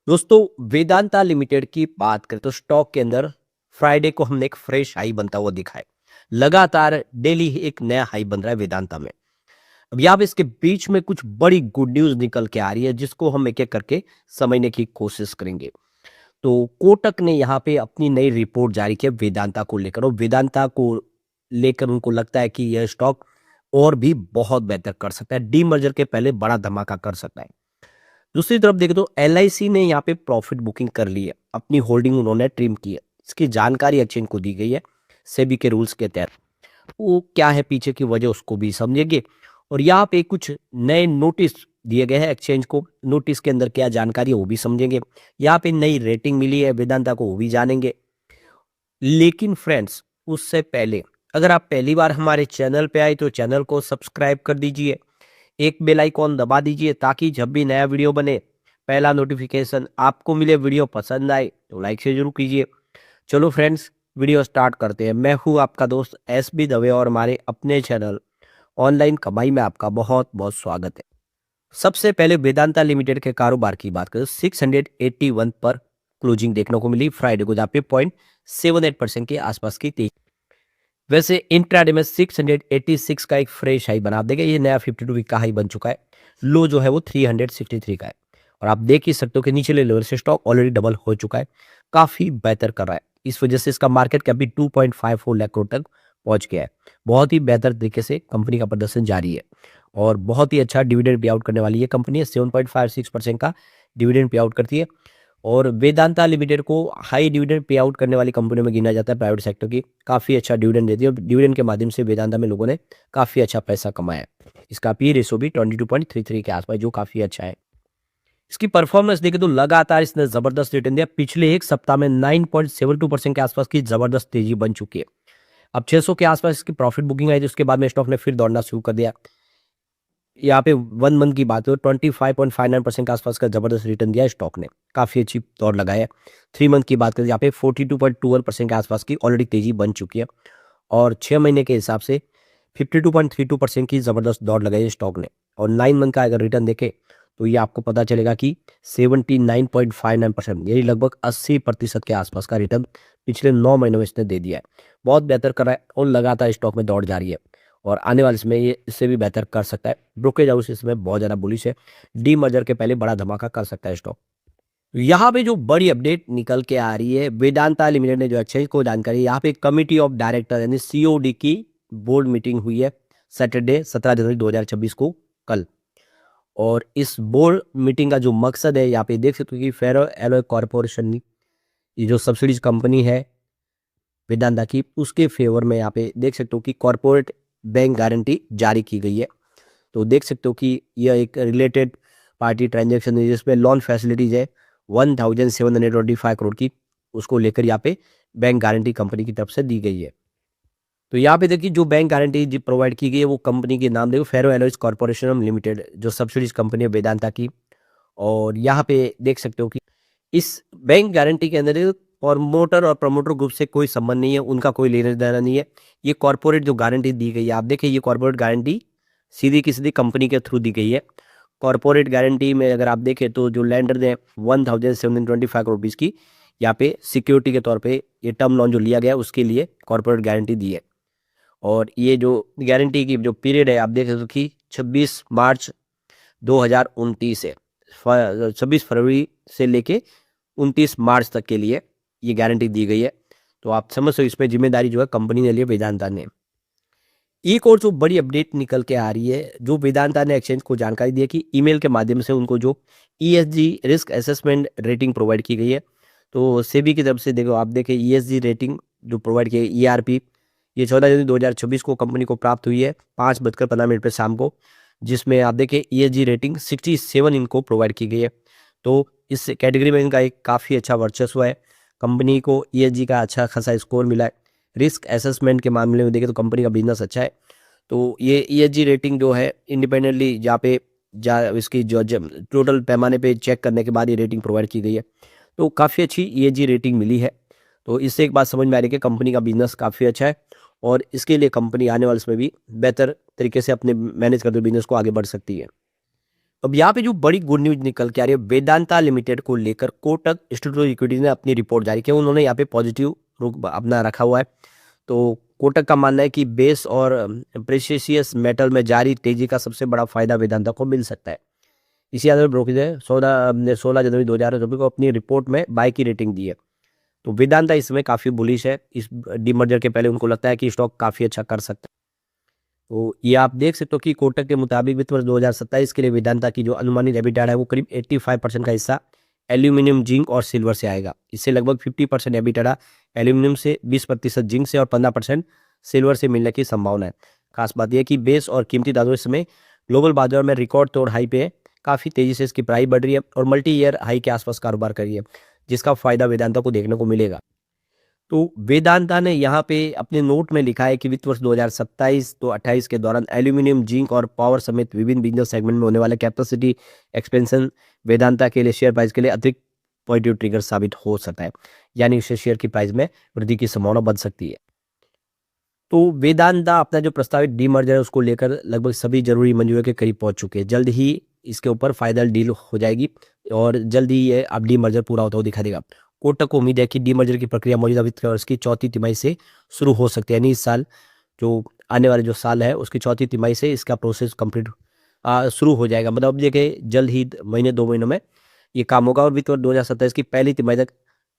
दोस्तों, वेदांता लिमिटेड की बात करें तो स्टॉक के अंदर फ्राइडे को हमने एक फ्रेश हाई बनता हुआ दिखा है। लगातार डेली एक नया हाई बन रहा है वेदांता में। अब यहाँ पे इसके बीच में कुछ बड़ी गुड न्यूज निकल के आ रही है जिसको हम एक एक करके समझने की कोशिश करेंगे। तो कोटक ने यहाँ पे अपनी नई रिपोर्ट जारी की है वेदांता को लेकर, और वेदांता को लेकर उनको लगता है कि यह स्टॉक और भी बहुत बेहतर कर सकता है, डीमर्जर के पहले बड़ा धमाका कर सकता है। दूसरी तरफ देखें तो एलआईसी ने यहाँ पे प्रॉफिट बुकिंग कर ली है, अपनी होल्डिंग उन्होंने ट्रिम की है। इसकी जानकारी एक्सचेंज को दी गई है सेबी के रूल्स के तहत। वो क्या है पीछे की वजह उसको भी समझेंगे, और यहाँ पे कुछ नए नोटिस दिए गए हैं एक्सचेंज को। नोटिस के अंदर क्या जानकारी है वो भी समझेंगे। यहाँ पे नई रेटिंग मिली है वेदांता को, वो भी जानेंगे। लेकिन फ्रेंड्स, उससे पहले अगर आप पहली बार हमारे चैनल पे आए तो चैनल को सब्सक्राइब कर दीजिए, एक बेल आइकॉन दबा दीजिए ताकि जब भी नया वीडियो बने पहला नोटिफिकेशन आपको मिले। वीडियो पसंद आए तो लाइक से जरूर कीजिए। चलो फ्रेंड्स, वीडियो स्टार्ट करते हैं। मैं हूं आपका दोस्त एसबी दवे और हमारे अपने चैनल ऑनलाइन कमाई में आपका बहुत बहुत स्वागत है। सबसे पहले वेदांता लिमिटेड के कारोबार की बात करें, 681 पर क्लोजिंग देखने को मिली फ्राइडे को, जहाँ पे 0.78% के आसपास की तेजी। वैसे इंट्राडे में 686 का एक फ्रेश हाई बना देगा। ये नया 52 वीक का हाई बन चुका है। लो जो है वो 363 का है, और आप देख ही सकते हो कि निचले लेवल से स्टॉक ऑलरेडी डबल हो चुका है, काफी बेहतर कर रहा है। इस वजह से इसका मार्केट कैप भी 2.54 लाख करोड़ तक पहुंच गया है। बहुत ही बेहतर तरीके से कंपनी का प्रदर्शन जारी है, और बहुत ही अच्छा डिविडेंड पे आउट करने वाली ये कंपनी है। 7.56% का डिविडेंड पे आउट करती है, और वेदांता लिमिटेड को हाई डिविडेंड पे आउट करने वाली कंपनियों में गिना जाता है प्राइवेट सेक्टर की। काफ़ी अच्छा डिविडेंड देती है, और डिविडेंड के माध्यम से वेदांता में लोगों ने काफ़ी अच्छा पैसा कमाया है। इसका पी रेशो भी 22.33 के आसपास, जो काफ़ी अच्छा है। इसकी परफॉर्मेंस देखें तो लगातार इसने जबरदस्त रिटर्न दिया। पिछले एक सप्ताह में 9.72% के आसपास की जबरदस्त तेजी बन चुकी है। अब 600 के आसपास इसकी प्रॉफिट बुकिंग आई, तो उसके बाद में स्टॉक ने फिर दौड़ना शुरू कर दिया। यहाँ पे 1 मंथ की बात हो, 25.59% के आसपास का जबरदस्त रिटर्न दिया है स्टॉक ने, काफ़ी अच्छी दौड़ लगाया है। 3 मंथ की बात करें, यहाँ पे 42.21% के आसपास की ऑलरेडी तेजी बन चुकी है, और 6 महीने के हिसाब से 52.32% की ज़बरदस्त दौड़ लगाई है स्टॉक ने। और 9 मंथ का अगर रिटर्न देखें तो ये आपको पता चलेगा कि 79.59%, यानी लगभग 80% के आसपास का रिटर्न पिछले 9 महीनों में इसने दे दिया है। बहुत बेहतर कर रहा है, और लगातार स्टॉक में दौड़ जारी है, और आने वाले समय ये इससे भी बेहतर कर सकता है। ब्रोकरेज हाउस इसमें बहुत ज़्यादा बुलिश है। डी मर्जर के पहले बड़ा धमाका कर सकता है स्टॉक। यहाँ पे जो बड़ी अपडेट निकल के आ रही है, वेदांता लिमिटेड ने जो एक्सचेंज को जानकारी, यहाँ पे कमिटी ऑफ डायरेक्टर यानी सीओडी की बोर्ड मीटिंग हुई है सैटरडे 17 जनवरी 2026 को, कल। और इस बोर्ड मीटिंग का जो मकसद है, यहाँ पे देख सकते हो कि फेरो एलॉय कॉर्पोरेशन, ये जो सब्सिडीज कंपनी है वेदांता की, उसके फेवर में यहाँ पे देख सकते हो कि कॉर्पोरेट बैंक गारंटी जारी की गई है। तो देख सकते हो कि यह एक रिलेटेड पार्टी ट्रांजैक्शन है जिसमें लोन फैसिलिटीज है 1725 करोड़ की, उसको लेकर यहाँ पे बैंक गारंटी कंपनी की तरफ से दी गई है। तो यहाँ पे देखिए जो बैंक गारंटी प्रोवाइड की गई है वो कंपनी के नाम देखो, फेरो एलॉयज कॉर्पोरेशन लिमिटेड, जो सब्सिडीज कंपनी है वेदांता की। और यहाँ पे देख सकते हो कि इस बैंक गारंटी के अंदर प्रमोटर और प्रमोटर ग्रुप से कोई संबंध नहीं है, उनका कोई लेना देना नहीं है। ये कॉर्पोरेट जो गारंटी दी गई है, आप देखिए ये कॉर्पोरेट गारंटी सीधी की सीधी कंपनी के थ्रू दी गई है। कॉर्पोरेट गारंटी में अगर आप देखें तो जो लैंडर ने 1725 करोड़ रुपीज़ की यहाँ पे सिक्योरिटी के तौर पे ये टर्म लोन जो लिया गया उसके लिए कॉर्पोरेट गारंटी दी है। और ये जो गारंटी की जो पीरियड है, आप देख सकते हो कि 26 मार्च 2029 है, 26 फरवरी से लेके 29 मार्च तक के लिए ये गारंटी दी गई है। तो आप समझ सकते हो इसमें जिम्मेदारी जो है कंपनी ने ली, वेदांता ने। एक और जो बड़ी अपडेट निकल के आ रही है, जो वेदांता ने एक्सचेंज को जानकारी दी है कि ईमेल के माध्यम से उनको जो ESG risk assessment rating provide की गई है। तो सेबी की तरफ से देखो, आप देखें ईएसजी रेटिंग जो प्रोवाइड की ईआरपी, ये 14 जनवरी 2026 को कंपनी को प्राप्त हुई है 5:15 पे शाम को, जिसमें आप देखें ईएसजी रेटिंग 67 इनको प्रोवाइड की गई है। तो इस कैटेगरी में इनका एक काफ़ी अच्छा वर्चस्व है। कंपनी को ईएसजी का अच्छा खासा स्कोर मिला है। रिस्क असेसमेंट के मामले में देखें तो कंपनी का बिजनेस अच्छा है। तो ये ईएसजी रेटिंग जो है इंडिपेंडेंटली जहाँ पे इसकी जो टोटल पैमाने पे चेक करने के बाद ये रेटिंग प्रोवाइड की गई है। तो काफ़ी अच्छी ईएसजी रेटिंग मिली है। तो इससे एक बात समझ में आ रही है कि कंपनी का बिजनेस काफ़ी अच्छा है, और इसके लिए कंपनी आने वाले समय भी बेहतर तरीके से अपने मैनेज करते हुए बिजनेस को आगे बढ़ सकती है। अब यहाँ पे जो बड़ी गुड न्यूज निकल के आ रही है वेदांता लिमिटेड को लेकर, कोटक इंस्टीट्यूट इक्विटी ने अपनी रिपोर्ट जारी की, उन्होंने यहाँ पे पॉजिटिव रुख अपना रखा हुआ है। तो कोटक का मानना है कि बेस और प्रेशियस मेटल में जारी तेजी का सबसे बड़ा फायदा वेदांता को मिल सकता है। इसी आधार पर ब्रोकर ने 16 जनवरी 2024 को अपनी रिपोर्ट में बाय की रेटिंग दी है। तो वेदांता इसमें काफ़ी बुलिश है। इस डीमर्जर के पहले उनको लगता है कि स्टॉक काफ़ी अच्छा कर सकता है। तो ये आप देख सकते हो कि कोटक के मुताबिक वित्त वर्ष 2027 के लिए वेदांता की जो अनुमानित एबिटा है वो करीब 85% का हिस्सा एल्यूमिनियम, जिंक और सिल्वर से आएगा। इससे लगभग 50% एबिटा एल्यूमिनियम से, 20% जिंक से और 15% सिल्वर से मिलने की संभावना है। खास बात यह कि बेस और कीमती धातु इस समय ग्लोबल बाजार में रिकॉर्ड तोड़ हाई पे है। काफ़ी तेजी से इसकी प्राइस बढ़ रही है और मल्टी ईयर हाई के आसपास कारोबार कर रही है, जिसका फायदा वेदांता को देखने को मिलेगा। तो वेदांता ने यहाँ पे अपने नोट में लिखा है कि वित्त वर्ष 2027 तो 28 के दौरान एल्यूमिनियम, जिंक और पावर समेत विभिन्न बिजनेस सेगमेंट में होने वाले कैपेसिटी एक्सपेंशन वेदांता के लिए शेयर प्राइस के लिए अतिरिक्त पॉजिटिव ट्रिगर साबित हो सकता है, यानी इससे शेयर की प्राइस में वृद्धि की संभावना बढ़ सकती है। तो वेदांता अपना जो प्रस्तावित डीमर्जर है उसको लेकर लगभग सभी जरूरी मंजूरी के करीब पहुंच चुके हैं। जल्द ही इसके ऊपर फाइनल डील हो जाएगी और जल्द ही ये अब डीमर्जर पूरा होता हुआ दिखा देगा। कोटक को उम्मीद है कि डीमर्जर की प्रक्रिया मौजूदा वित्त वर्ष की चौथी तिमाही से शुरू हो सकती है, यानी इस साल जो आने वाले जो साल है उसकी चौथी तिमाही से इसका प्रोसेस कंप्लीट शुरू हो जाएगा। मतलब अब देखिए जल्द ही महीने 2 महीनों में ये काम होगा और वित्त वर्ष 2027 की पहली तिमाही तक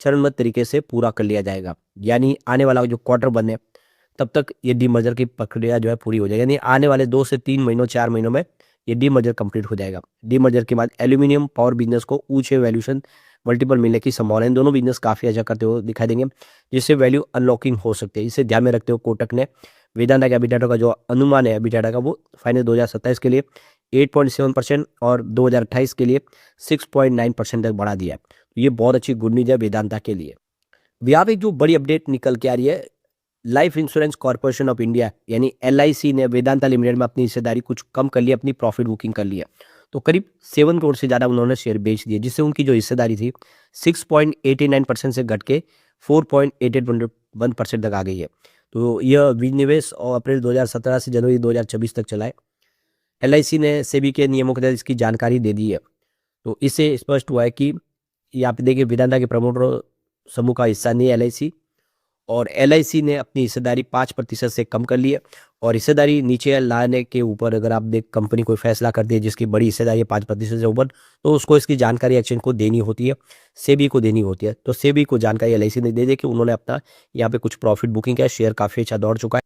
चरणबद्ध तरीके से पूरा कर लिया जाएगा। यानी आने वाला जो क्वार्टर बने तब तक ये डीमर्जर की प्रक्रिया जो है पूरी हो जाएगी, यानी आने वाले 2 से 3 महीनों 4 महीनों में ये डीमर्जर कंप्लीट हो जाएगा। डीमर्जर के बाद एल्यूमिनियम पावर बिजनेस को ऊंचे वैल्यूएशन मल्टीपल मिलने की संभावना है। दोनों बिजनेस काफ़ी अच्छा करते हुए दिखाई देंगे, जिससे वैल्यू अनलॉकिंग हो सकती है। इसे ध्यान में रखते हुए कोटक ने वेदांता के एबिटा का जो अनुमान है एबिटा का वो फाइनल 2027 के लिए 8.7% और 2028 के लिए 6.9% तक बढ़ा दिया है। तो ये बहुत अच्छी गुड न्यूज है वेदांता के लिए। यहाँ पे एक जो बड़ी अपडेट निकल के आ रही है, life insurance corporation of India यानी LIC ने वेदांता लिमिटेड में अपनी हिस्सेदारी कुछ कम कर ली, अपनी प्रॉफिट बुकिंग कर ली है। तो करीब 7 करोड़ से ज़्यादा उन्होंने शेयर बेच दिए, जिससे उनकी जो हिस्सेदारी थी 6.89% से घट के 4.81% तक आ गई है। तो यह विनिवेश और अप्रैल 2017 से जनवरी 2024 तक चला है। LIC ने सेबी के नियमों के तहत इसकी जानकारी दे दी है। तो इससे स्पष्ट हुआ है कि यहाँ पे देखिए वेदांता के प्रमोटर समूह का हिस्सा नहीं है LIC, और LIC ने अपनी हिस्सेदारी 5% से कम कर ली है। और हिस्सेदारी नीचे लाने के ऊपर अगर आप देख कंपनी कोई फैसला करती है जिसकी बड़ी हिस्सेदारी है 5% से ऊपर, तो उसको इसकी जानकारी एक्सचेंज को देनी होती है, सेबी को देनी होती है। तो सेबी को जानकारी LIC ने दे दी कि उन्होंने अपना यहाँ पे कुछ प्रॉफिट बुकिंग किया, शेयर काफ़ी अच्छा दौड़ चुका है।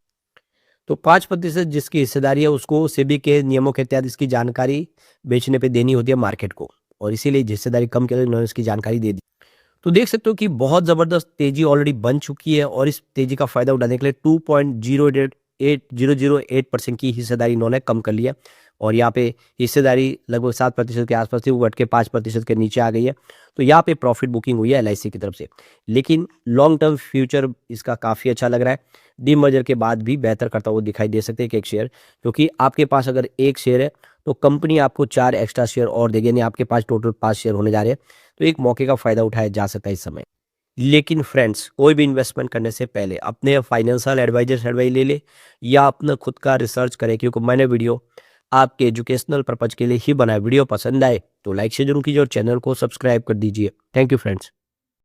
तो 5% जिसकी हिस्सेदारी है उसको सेबी के नियमों के तहत इसकी जानकारी बेचने पर देनी होती है मार्केट को, और इसीलिए हिस्सेदारी कम के लिए उन्होंने इसकी जानकारी दे दी। तो देख सकते हो कि बहुत ज़बरदस्त तेजी ऑलरेडी बन चुकी है और इस तेजी का फायदा उठाने के लिए 2.008% की हिस्सेदारी इन्होंने कम कर लिया, और यहाँ पे हिस्सेदारी लगभग 7% के आसपास थी, वो घट के 5% के नीचे आ गई है। तो यहाँ पे प्रॉफिट बुकिंग हुई है LIC की तरफ से, लेकिन लॉन्ग टर्म फ्यूचर इसका काफ़ी अच्छा लग रहा है। डीमर्जर के बाद भी बेहतर करता हुआ दिखाई दे सकते हैं एक शेयर, क्योंकि आपके पास अगर एक शेयर है तो कंपनी आपको 4 एक्स्ट्रा शेयर और देगी, यानी आपके पास टोटल 5 शेयर होने जा रहे हैं। तो एक मौके का फायदा उठाया जा सकता है इस समय। लेकिन फ्रेंड्स, कोई भी इन्वेस्टमेंट करने से पहले अपने फाइनेंशियल एडवाइजर से एडवाइस ले ले या अपना खुद का रिसर्च करें, क्योंकि मैंने वीडियो आपके एजुकेशनल पर्पज के लिए ही बनाया। वीडियो पसंद आए तो लाइक से जरूर कीजिए और चैनल को सब्सक्राइब कर दीजिए। Thank you friends.